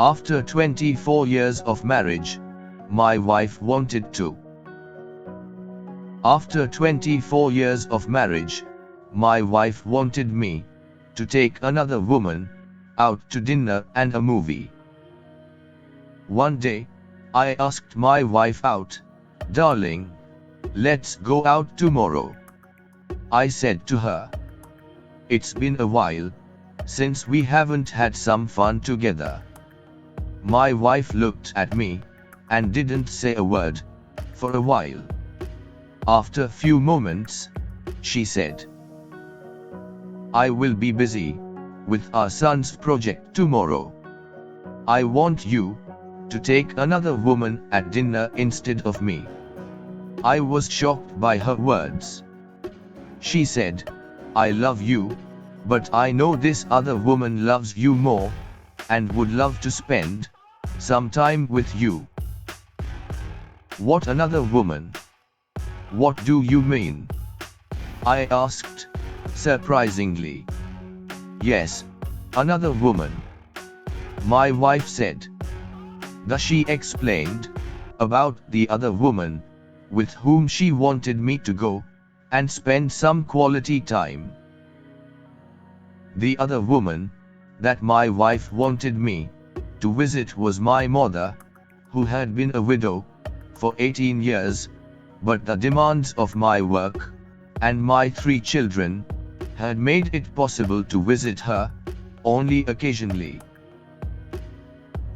After 24 years of marriage, my wife wanted to. After 24 years of marriage, my wife wanted me to take another woman out to dinner and a movie. One day, I asked my wife out, "Darling, let's go out tomorrow." I said to her, "It's been a while since we haven't had some fun together." My wife looked at me and didn't say a word for a while. After a few moments, she said, "I will be busy with our son's project tomorrow. I want you to take another woman at dinner instead of me." I was shocked by her words. She said, "I love you, but I know this other woman loves you more and would love to spend some time with you." "What another woman? What do you mean?" I asked, surprisingly. "Yes, another woman," my wife said. Thus she explained about the other woman with whom she wanted me to go and spend some quality time. The other woman that my wife wanted me to visit was my mother, who had been a widow for 18 years, but the demands of my work and my 3 children had made it possible to visit her only occasionally.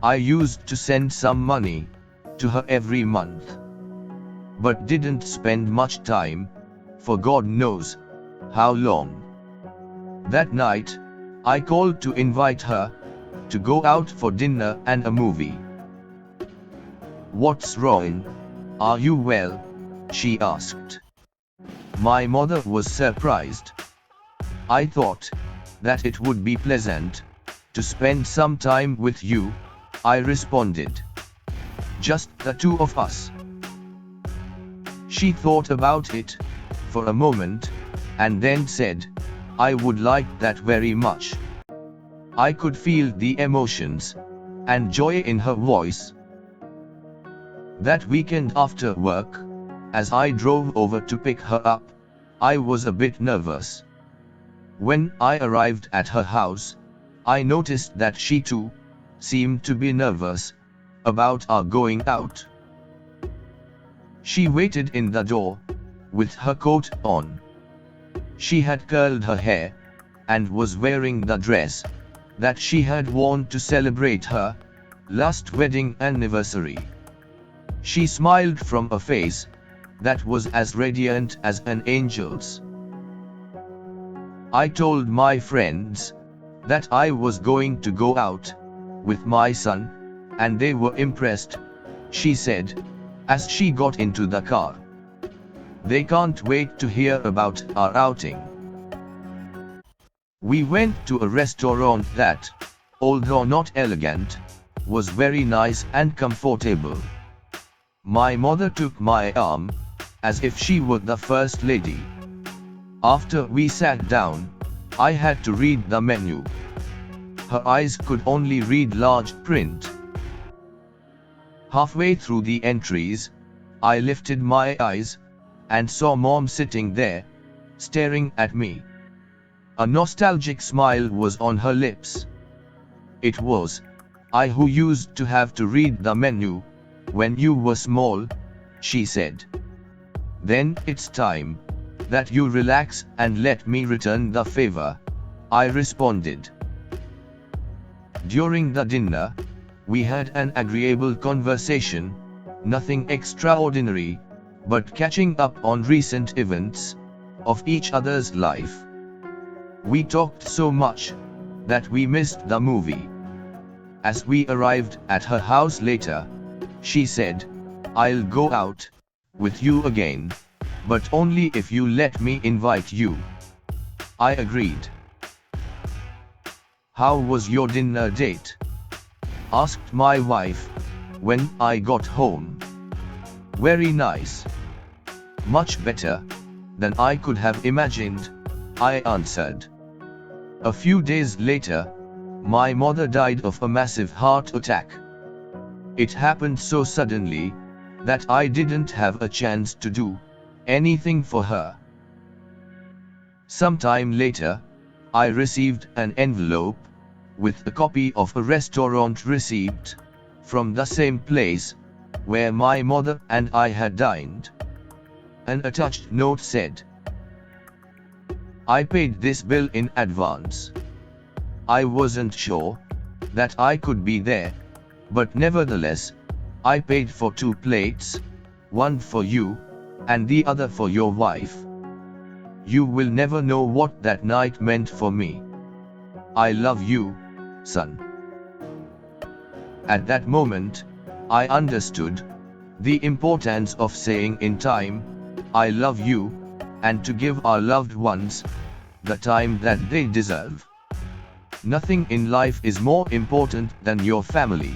I used to send some money to her every month, but didn't spend much time for God knows how long. That night, I called to invite her to go out for dinner and a movie. "What's wrong? Are you well?" she asked. My mother was surprised. "I thought that it would be pleasant to spend some time with you," I responded. "Just the 2 of us." She thought about it for a moment and then said, "I would like that very much." I could feel the emotions and joy in her voice. That weekend after work, as I drove over to pick her up, I was a bit nervous. When I arrived at her house, I noticed that she too seemed to be nervous about our going out. She waited in the door with her coat on. She had curled her hair and was wearing the dress that she had worn to celebrate her last wedding anniversary. She smiled from a face that was as radiant as an angel's. I told my friends that I was going to go out with my son, and they were impressed, she said, as she got into the car. "They can't wait to hear about our outing." We went to a restaurant that, although not elegant, was very nice and comfortable. My mother took my arm, as if she were the first lady. After we sat down, I had to read the menu. Her eyes could only read large print. Halfway through the entries, I lifted my eyes and saw Mom sitting there, staring at me. A nostalgic smile was on her lips. "It was I who used to have to read the menu when you were small," she said. "Then it's time that you relax and let me return the favor," I responded. During the dinner, we had an agreeable conversation, nothing extraordinary, but catching up on recent events of each other's life. We talked so much that we missed the movie. As we arrived at her house later, she said, "I'll go out with you again, but only if you let me invite you." I agreed. "How was your dinner date?" asked my wife when I got home. "Very nice. Much better than I could have imagined," I answered. A few days later, My mother died of a massive heart attack. It happened so suddenly that I didn't have a chance to do anything for her. Sometime later, I received an envelope with a copy of a restaurant receipt from the same place where my mother and I had dined. An attached note said, "I paid this bill in advance. I wasn't sure that I could be there, but nevertheless, I paid for 2 plates, one for you, and the other for your wife. You will never know what that night meant for me. I love you, son." At that moment, I understood the importance of saying in time, "I love you," and to give our loved ones the time that they deserve. Nothing in life is more important than your family.